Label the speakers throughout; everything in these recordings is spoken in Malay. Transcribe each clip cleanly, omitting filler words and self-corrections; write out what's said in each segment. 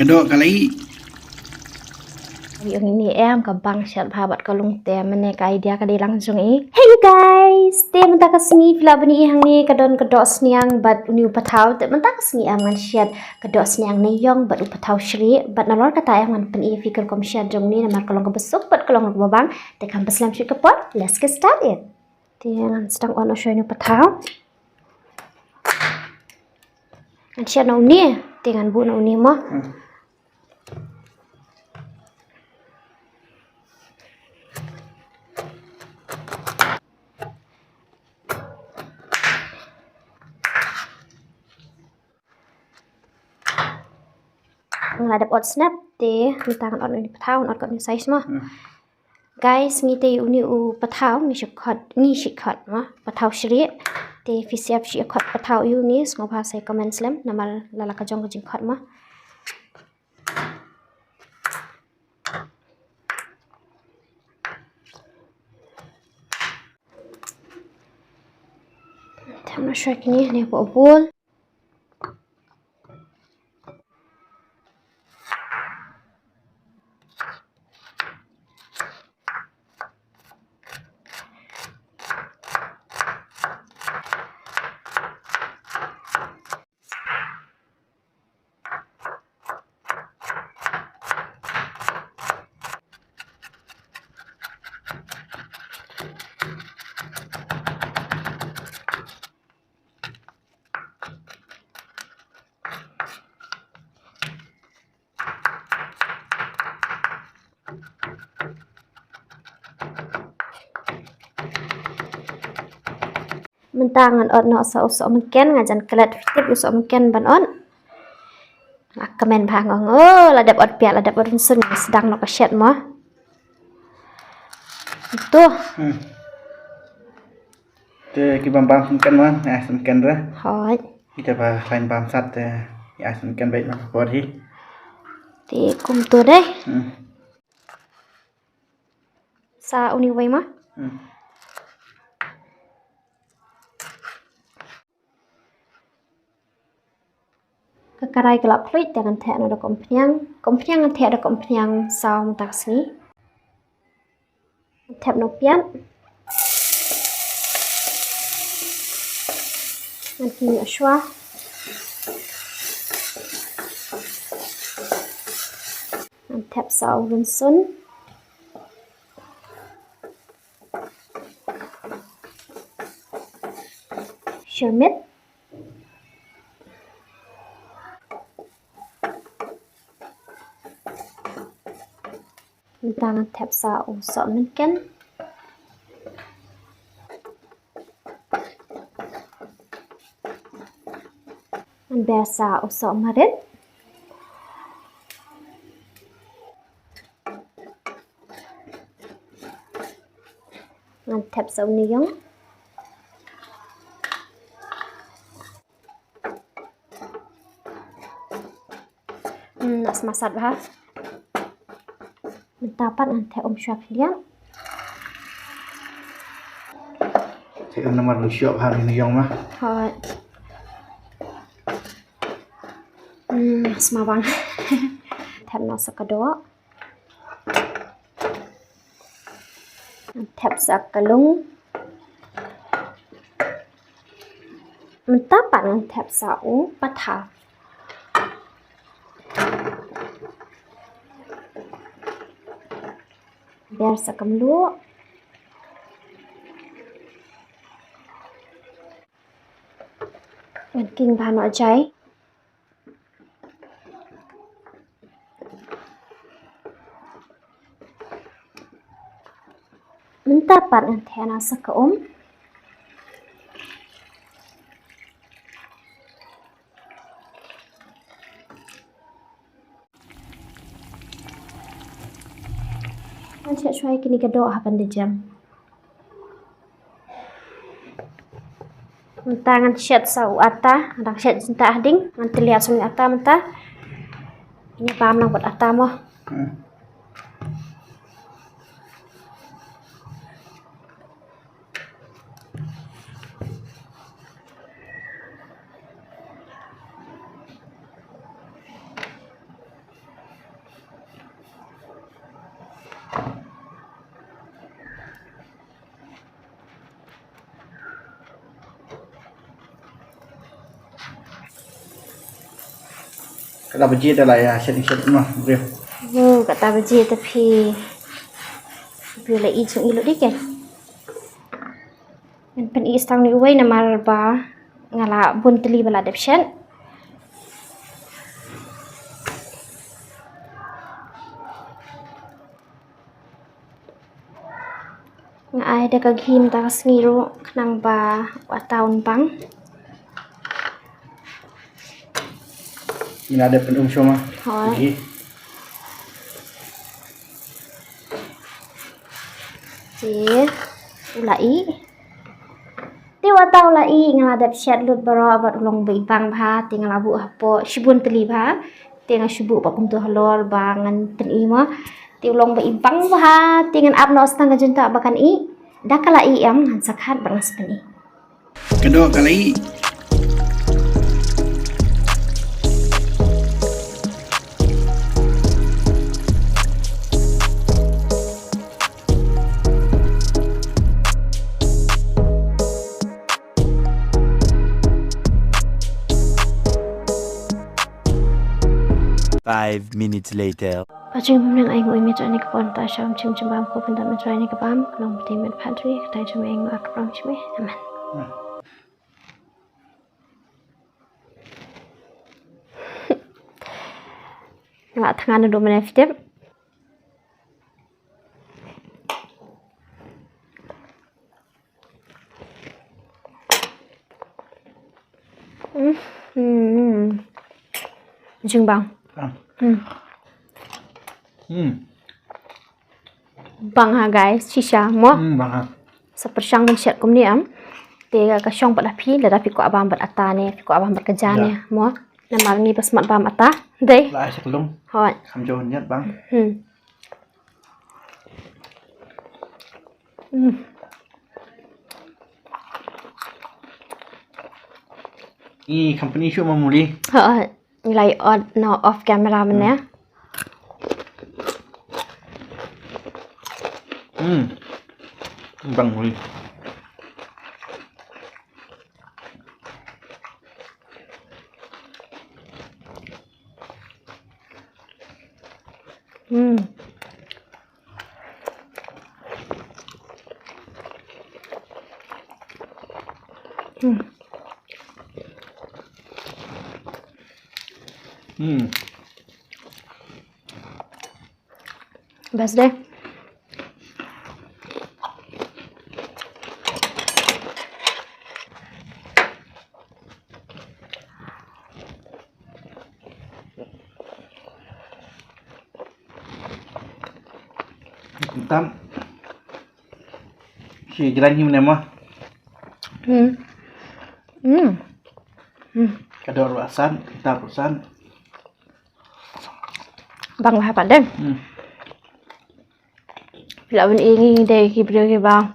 Speaker 1: kedok kali
Speaker 2: Yung ini kabang syat bahabat kalung te meneka idea kadi langsung Hey guys, te menta kasni fila bani hang ni kadon kedok sniang bat uni upatau te menta kasni man syat kedok sniang ni yong bat upatau shri bat nalor kata man pen fikir kom syat jong ni namar kalong besuk bat kalong babang te kam beslam syat kapot. Let's get started. Te ngan sedang on show ni upatau. Ngan syat na uni te ngan bu na uni mo. Ngadap ot snap te tangan ot ni patau ot kat ni size mah guys ngi te uni u patau ni shikhat mah patau shri te fisiap shikhat patau yu ni ngoba sai comment slam namal lala ka jong jing khat mah tamna shak ni ne po bol mentangan ot no so mungkin ngajan kelat fitip so mungkin ban on komen bangong ladap ot pia ladap ot sun sedang no kasyat mo itu
Speaker 1: te ki bam sumkan man sumkan ra
Speaker 2: hoi
Speaker 1: kita ba lain bam sat te ya sumkan baik nak pot hi
Speaker 2: ti kum tu deh sa uni wai mah kekarai gelap fluid dengan tek no kompiang tek ada kompiang saum taksi tap no pian nanti ashwa tap sau runsun Shermit tangan tap sa usok mungkin biasa usok marit tap sa uniyong nas masat bah mentapat nanti syaf liang
Speaker 1: te nomor syok ha ni yong mah
Speaker 2: hoi semabang tap no sakado tap sakalung mentapat tap sau patah biar sakam lu king bano ajai mentapat antena sakaum Cek cuai kini kedok hapan jam. Tangan syat sau ata, adang syat cinta ading, nanti lihat suni ata mentah. Ini paham nang buat ata mo.
Speaker 1: Kalau biji dah lah ya, sedikit mah, bro.
Speaker 2: Kata biji tapi bila ijung ilok dikit. Yang pen istang ni uai nama ba ngala bun teli bala depshen. Ngai ada kagim ta kasngiru kenang ba tahun bang.
Speaker 1: Ini ada pendung semua.
Speaker 2: Hoi. Ulai tiwa tau lai ngaladap syat lut baro abat ulong bei bang bha tinggal abu hapo shibun teli bha tinggal shubu pa kum tu halor bangan ten i ma ti ulong bei bang bha tinggal abno stang junta bakan i dakala i am han sakhat bangas pen i
Speaker 1: Kedua kali
Speaker 3: 5 minutes later.
Speaker 2: Pacing pemnang ai ngoi mi chani kapon ta sham chim chim bam ko penda mi chani kapam klong pati met pantry katai chim eng ak pram chime amen. Nggak tangan dulu menefitip. Jeng bang. Bang ha guys, shisha mo.
Speaker 1: Bang ha.
Speaker 2: Sepersyang mencet kum ni am. Tega ka syong pada pi, lada pi ko abang ber ata ne, pi ko abang ber kerja ne, mo. Namal ni pas mat bam ata. Dei.
Speaker 1: Lại sắc lung.
Speaker 2: Hoi.
Speaker 1: Kham jo nhất bang. Ini company show mamuli.
Speaker 2: Hoi. Nilai on no off camera men ya.
Speaker 1: Bang muli. Best deh. Tam. Si jalan ni mana mah? Kada ruasan, kita ruasan.
Speaker 2: Bang lah apa deh? Bila pun ingin deh kibrio kibang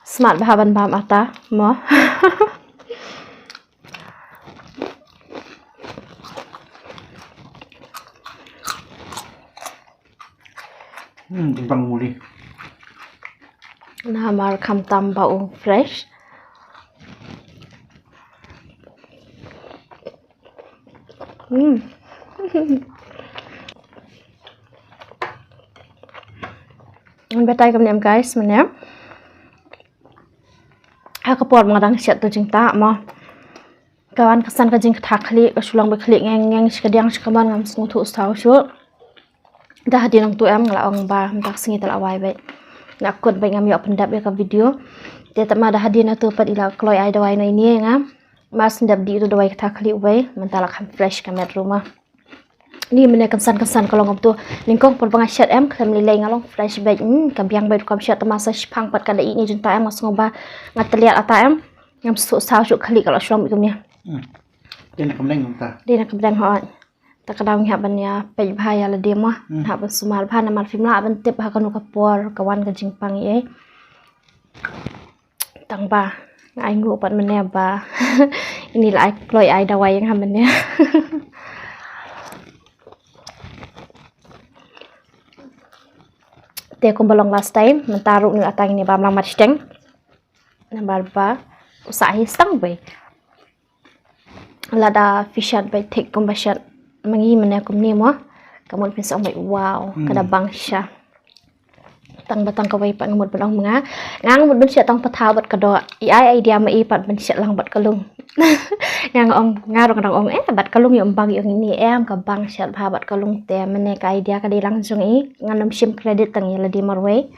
Speaker 2: smart bahaban baham ata mo.
Speaker 1: Bang muli.
Speaker 2: Nah, mar kam tam bau fresh. Betai kam niam guys, mana? Aku puat mengadang siat tu cinta mo. Kawan kesan kajing ketakli, kesulang berklik ngeng sekadiang sekaman ngam sengutu ustau syul. Dah di nang tu am ngelaong ba mentak sengi telawai baik. Nak kut baik ngam yok pendap ya ke video. Dia tak ada hadir na tu pat ila kloi ai dawai no ini ngam. Mas ndap di itu dawai ketakli ubai mentalak ham fresh kamer rumah. Ni mana kesan kalau ngam tu ningkong perbangan syat em kam nilai ngalong fresh baik kambiang baik kam syat masa pang pat kada ini junta em mas ngoba ngateliat ata em ngam su saw syuk kali kalau syom ikum ni.
Speaker 1: Dia nak kemeng ta.
Speaker 2: Dia nak kemeng hot. Tak kadang ngiap ban ya pe bahaya la dia mah. Nak ban sumal ban amal film la ban tip ha kanu kapor kawan ka jingpang ye. Tang ba ngai ngu pat mene ba. Ini la ai kloi ai dawai yang hamen ya. Te kumbalong last time mentaruh ni atang ini bam lamat steng. Nambar ba usaha stang bay. Lada fishat bay tek kumbashat mangi mana aku ni mo kamu pin song mai wow kada bangsha tang batang kawai pat ngamut benong mga ngang mut ben sia tang patha bat kado ai idea ma i pat ben sia lang bat kalung ngang om ngaro kadang om bat kalung yom bang yong ni em ka bang sia pha bat kalung te mane ka idea ka di langsung i nganam sim credit tang yela di marway